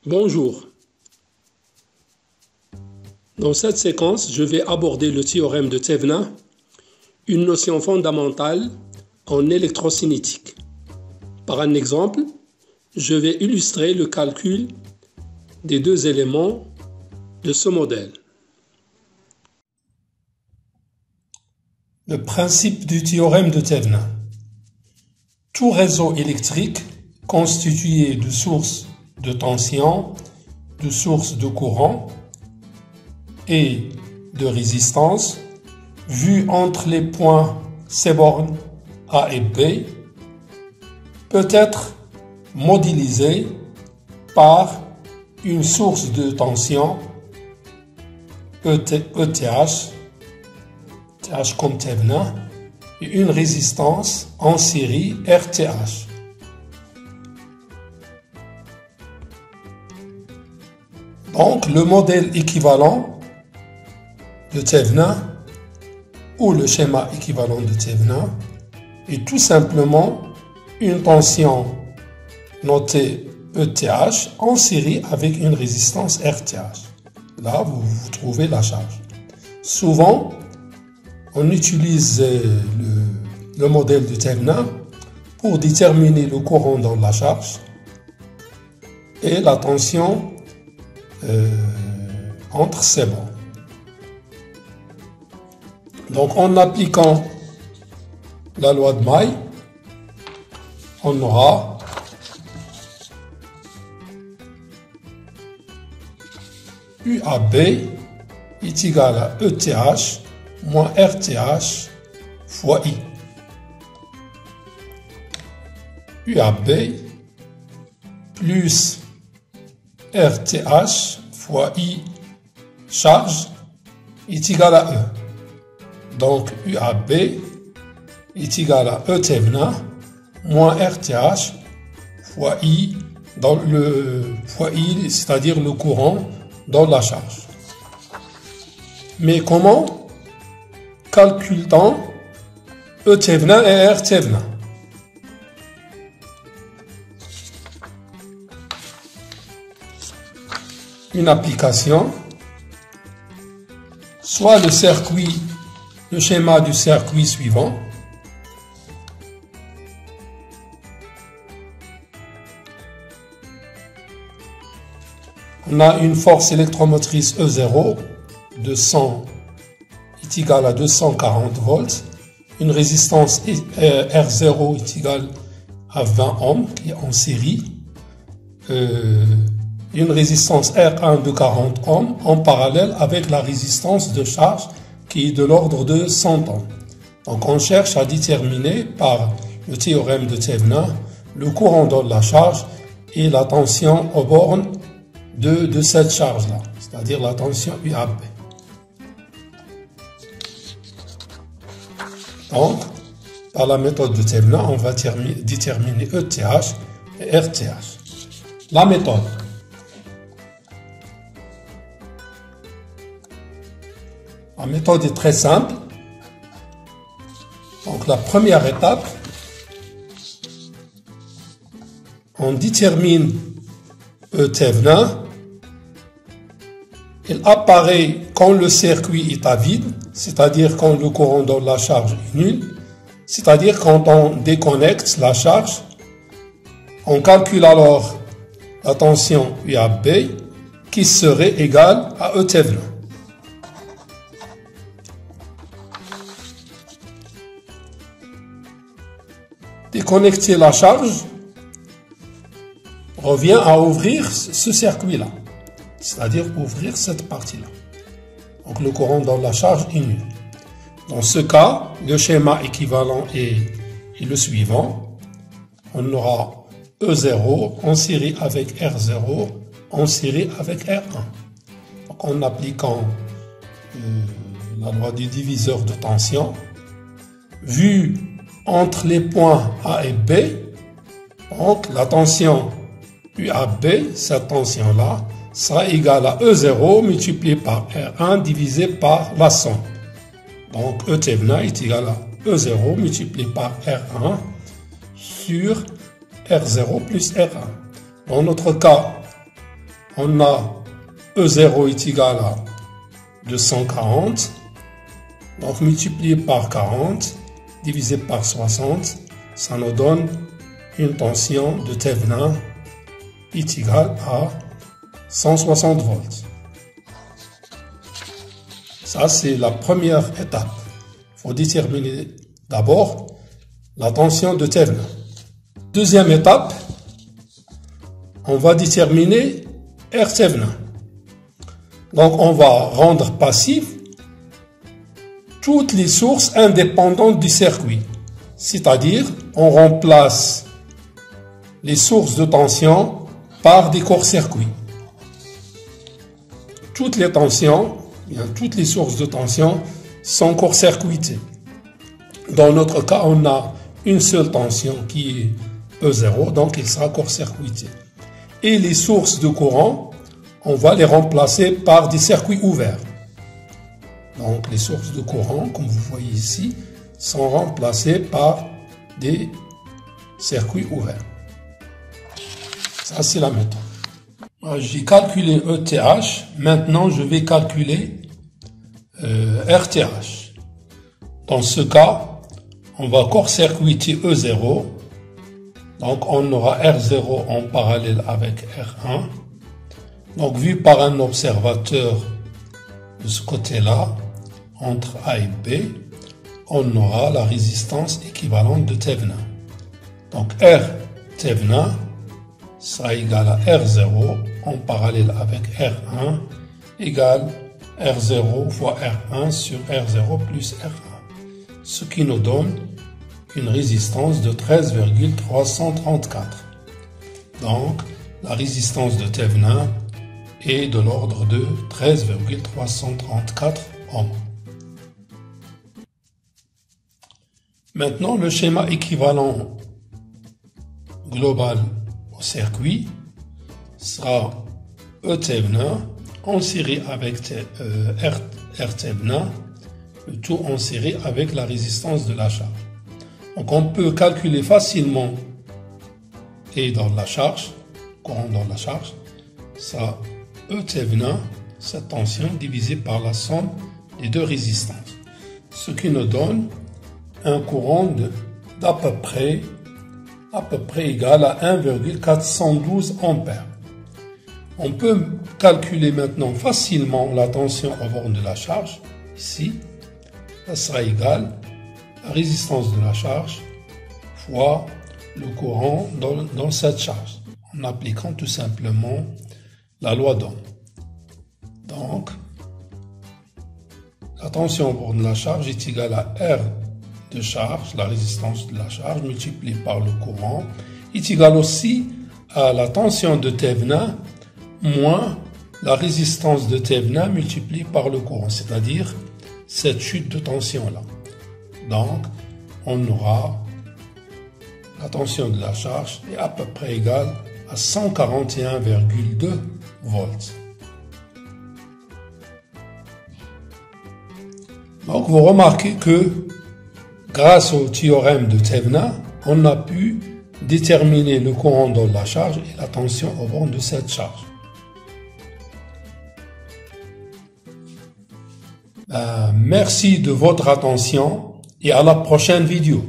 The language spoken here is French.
Bonjour. Dans cette séquence, je vais aborder le théorème de Thevenin, une notion fondamentale en électrocinétique. Par un exemple, je vais illustrer le calcul des deux éléments de ce modèle. Le principe du théorème de Thevenin. Tout réseau électrique constitué de sources de tension, de sources de courant et de résistance, vu entre les points C bornes A et B, peut être modélisé par une source de tension ETH, TH comme Thevenin, et une résistance en série RTH. Donc, le modèle équivalent de Thevenin ou le schéma équivalent de Thevenin est tout simplement une tension notée ETH en série avec une résistance RTH. Là, vous trouvez la charge. Souvent, on utilise le modèle de Thevenin pour déterminer le courant dans la charge et la tension entre ces bornes. Donc, en appliquant la loi de May, on aura UAB est égal à ETH moins RTH fois I. UAB plus RTH fois I charge est égal à E. Donc UAB est égal à E Thevenin moins RTH fois I dans fois I, c'est-à-dire le courant dans la charge. Mais comment calcule-t-on E Thevenin et R Thevenin? Une application, soit le schéma du circuit suivant. On a une force électromotrice E0 de 100 est égale à 240 volts. Une résistance R0 est égale à 20 ohms qui est en série. Une résistance R1 de 40 ohms en parallèle avec la résistance de charge qui est de l'ordre de 100 ohms. Donc on cherche à déterminer par le théorème de Thevenin le courant dans la charge et la tension aux bornes de cette charge-là, c'est-à-dire la tension UAB. Donc, par la méthode de Thevenin, on va déterminer ETH et RTH. La méthode. La méthode est très simple. Donc, la première étape, on détermine E Thevenin. Il apparaît quand le circuit est à vide, c'est-à-dire quand le courant dans la charge est nul, c'est-à-dire quand on déconnecte la charge. On calcule alors la tension UAB qui serait égale à E Thevenin. Déconnecter la charge revient à ouvrir ce circuit-là, c'est-à-dire ouvrir cette partie-là. Donc le courant dans la charge est nul. Dans ce cas, le schéma équivalent est le suivant. On aura E0 en série avec R0 en série avec R1. Donc en appliquant la loi du diviseur de tension, vu entre les points A et B, donc la tension UAB, cette tension-là, sera égale à E0 multiplié par R1 divisé par la somme. Donc E Thevenin est égal à E0 multiplié par R1 sur R0 plus R1. Dans notre cas, on a E0 est égal à 240. Donc multiplié par 40, divisé par 60, ça nous donne une tension de Thevenin est égale à 160 volts. Ça, c'est la première étape. Il faut déterminer d'abord la tension de Thevenin. Deuxième étape, on va déterminer R Thevenin. Donc, on va rendre passif toutes les sources indépendantes du circuit. C'est-à-dire, on remplace les sources de tension par des courts-circuits. Toutes les tensions, toutes les sources de tension sont court-circuitées. Dans notre cas, on a une seule tension qui est E0, donc il sera court-circuité. Et les sources de courant, on va les remplacer par des circuits ouverts. Donc les sources de courant, comme vous voyez ici, sont remplacées par des circuits ouverts. Ça, c'est la méthode. J'ai calculé ETH, maintenant je vais calculer RTH. Dans ce cas, on va court-circuiter E0, donc on aura R0 en parallèle avec R1. Donc vu par un observateur de ce côté-là, entre A et B, on aura la résistance équivalente de Thevenin. Donc R Thevenin sera égal à R0 en parallèle avec R1 égale R0 fois R1 sur R0 plus R1. Ce qui nous donne une résistance de 13,334. Donc la résistance de Thevenin est de l'ordre de 13,334 ohms. Maintenant, le schéma équivalent global au circuit sera E Thevenin en série avec R Thevenin, le tout en série avec la résistance de la charge. Donc on peut calculer facilement et dans la charge, courant dans la charge, ça E Thevenin, cette tension divisée par la somme des deux résistances, ce qui nous donne un courant d'à peu près égal à 1,412 ampères. On peut calculer maintenant facilement la tension aux bornes de la charge. Ici, ça sera égal à la résistance de la charge fois le courant dans cette charge, en appliquant tout simplement la loi d'Ohm. Donc, la tension aux bornes de la charge est égale à R de charge, la résistance de la charge, multipliée par le courant, est égale aussi à la tension de Thevenin moins la résistance de Thevenin multipliée par le courant, c'est-à-dire cette chute de tension-là. Donc, on aura la tension de la charge est à peu près égale à 141,2 volts. Donc, vous remarquez que grâce au théorème de Thevenin, on a pu déterminer le courant dans la charge et la tension aux bornes de cette charge. Merci de votre attention et à la prochaine vidéo.